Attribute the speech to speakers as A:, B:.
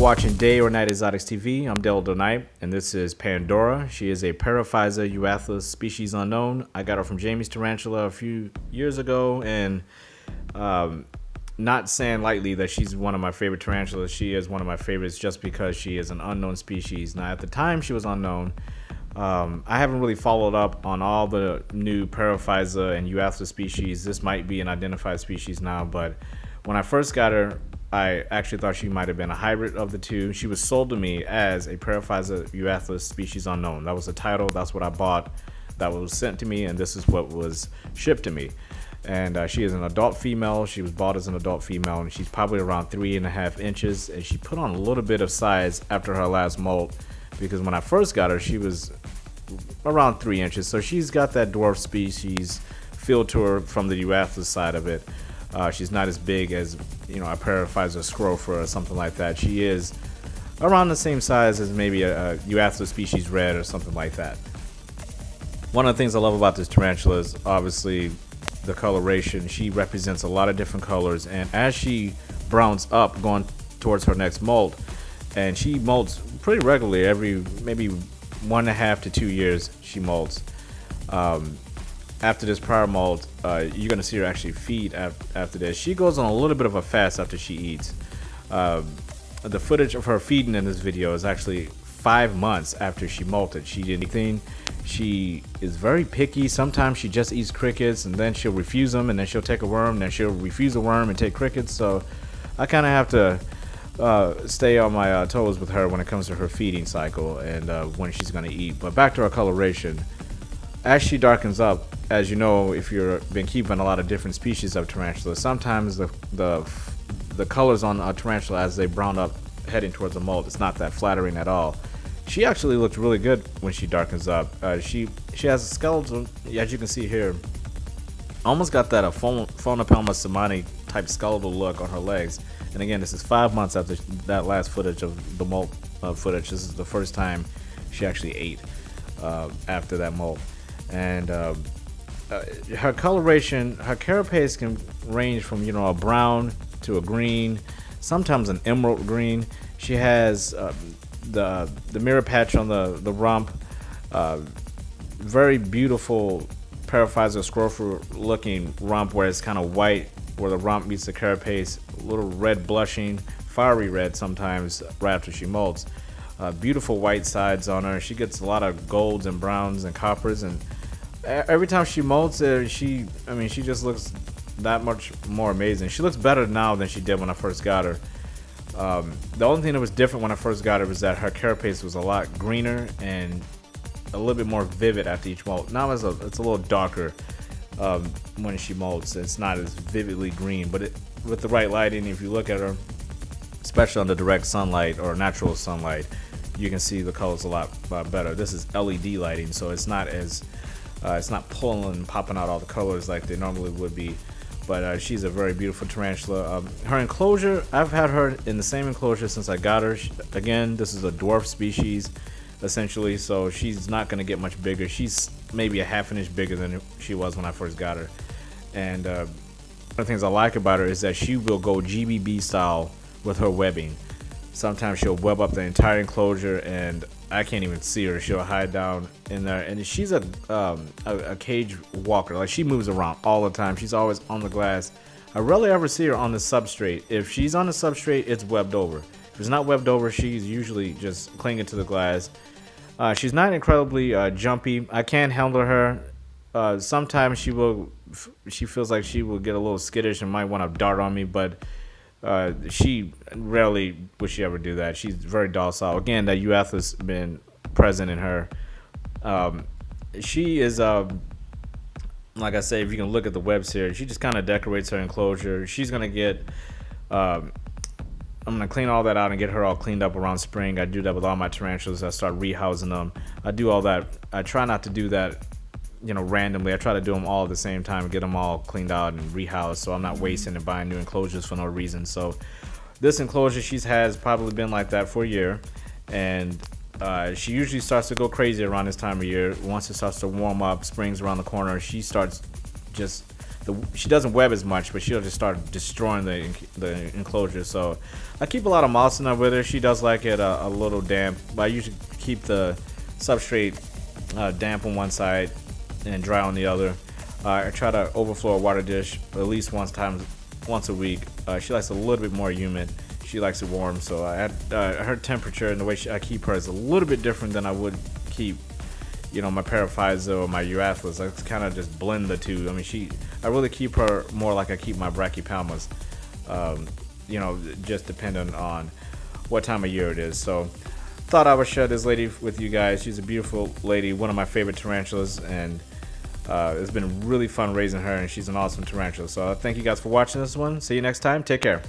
A: watching Day or Night Exotics TV. I'm Daylitor Knight, and this is Pandora. She is a Paraphysa Euathlus species unknown. I got her from Jamie's Tarantula a few years ago, and not saying lightly that she's one of my favorite tarantulas. She is one of my favorites just because she is an unknown species. Now, at the time she was unknown, I haven't really followed up on all the new Paraphysa and Euathlus species. This might be an identified species now, but when I first got her, I actually thought she might have been a hybrid of the two. She was sold to me as a Paraphysa Euathlus species unknown. That was the title. That's what I bought. That was sent to me, and this is what was shipped to me. And she is an adult female. She was bought as an adult female, and she's probably around 3.5 inches. And she put on a little bit of size after her last molt, because when I first got her, she was around 3 inches. So she's got that dwarf species feel to her from the Euathlus side of it. She's not as big as, you know, a Paraphysa scrofa or something like that. She is around the same size as maybe a Euathlus species red or something like that. One of the things I love about this tarantula is obviously the coloration. She represents a lot of different colors, and as she browns up going towards her next molt, and she molts pretty regularly, every maybe 1.5 to 2 years she molts. After this prior molt, you're going to see her actually feed after this. She goes on a little bit of a fast after she eats. The footage of her feeding in this video is actually 5 months after she molted. She didn't eat anything. She is very picky. Sometimes she just eats crickets, and then she'll refuse them, and then she'll take a worm, then she'll refuse a worm and take crickets. So I kind of have to stay on my toes with her when it comes to her feeding cycle and when she's going to eat. But back to her coloration. As she darkens up, as you know, if you've been keeping a lot of different species of tarantula, sometimes the colors on a tarantula as they brown up heading towards the molt, it's not that flattering at all. She actually looks really good when she darkens up. She has a skeletal, as you can see here, almost got that Phonopelma samani type skeletal look on her legs. And again, this is 5 months after that last footage of the molt footage. This is the first time she actually ate after that molt. And her coloration, her carapace can range from, you know, a brown to a green, sometimes an emerald green. She has the mirror patch on the rump, very beautiful Paraphysa scrofa looking rump where it's kind of white where the rump meets the carapace, a little red blushing, fiery red sometimes right after she molts. Beautiful white sides on her. She gets a lot of golds and browns and coppers, and every time she molts, she just looks that much more amazing. She looks better now than she did when I first got her. The only thing that was different when I first got her was that her carapace was a lot greener and a little bit more vivid after each molt. Now it's a little darker when she molts. It's not as vividly green, but with the right lighting, if you look at her, especially under direct sunlight or natural sunlight, you can see the colors a lot better. This is LED lighting, so it's not as it's not pulling and popping out all the colors like they normally would be. But she's a very beautiful tarantula. Her enclosure, I've had her in the same enclosure since I got her. Again, this is a dwarf species, essentially, so she's not going to get much bigger. She's maybe a ½ inch bigger than she was when I first got her. And one of the things I like about her is that she will go GBB style with her webbing. Sometimes she'll web up the entire enclosure and I can't even see her. She'll hide down in there, and she's a cage walker. Like, she moves around all the time. She's always on the glass. I rarely ever see her on the substrate. If she's on the substrate, it's webbed over. If it's not webbed over, she's usually just clinging to the glass. She's not incredibly jumpy. I can handle her. Sometimes she feels like she will get a little skittish and might want to dart on me, but she rarely would she ever do that. She's very docile. Again, that Euathlus been present in her. She is like I say, if you can look at the webs here, she just kind of decorates her enclosure. She's gonna get I'm gonna clean all that out and get her all cleaned up around spring. I do that with all my tarantulas. I start rehousing them. I do all that. I try not to do that, you know, randomly. I try to do them all at the same time, get them all cleaned out and rehoused, so I'm not wasting and buying new enclosures for no reason. So this enclosure has probably been like that for a year, and she usually starts to go crazy around this time of year. Once it starts to warm up, spring's around the corner, she starts just she doesn't web as much, but she'll just start destroying the enclosure. So I keep a lot of moss in there with her. She does like it a little damp, but I usually keep the substrate damp on one side and dry on the other. I try to overflow a water dish at least once a week. She likes a little bit more humid. She likes it warm, so her temperature and the way I keep her is a little bit different than I would keep, you know, my Paraphysa or my Euathlus. I kind of just blend the two. I mean, I really keep her more like I keep my Brachypalmas. You know, just depending on what time of year it is. So thought I would share this lady with you guys. She's a beautiful lady, one of my favorite tarantulas, and it's been really fun raising her, and she's an awesome tarantula. So thank you guys for watching this one. See you next time. Take care.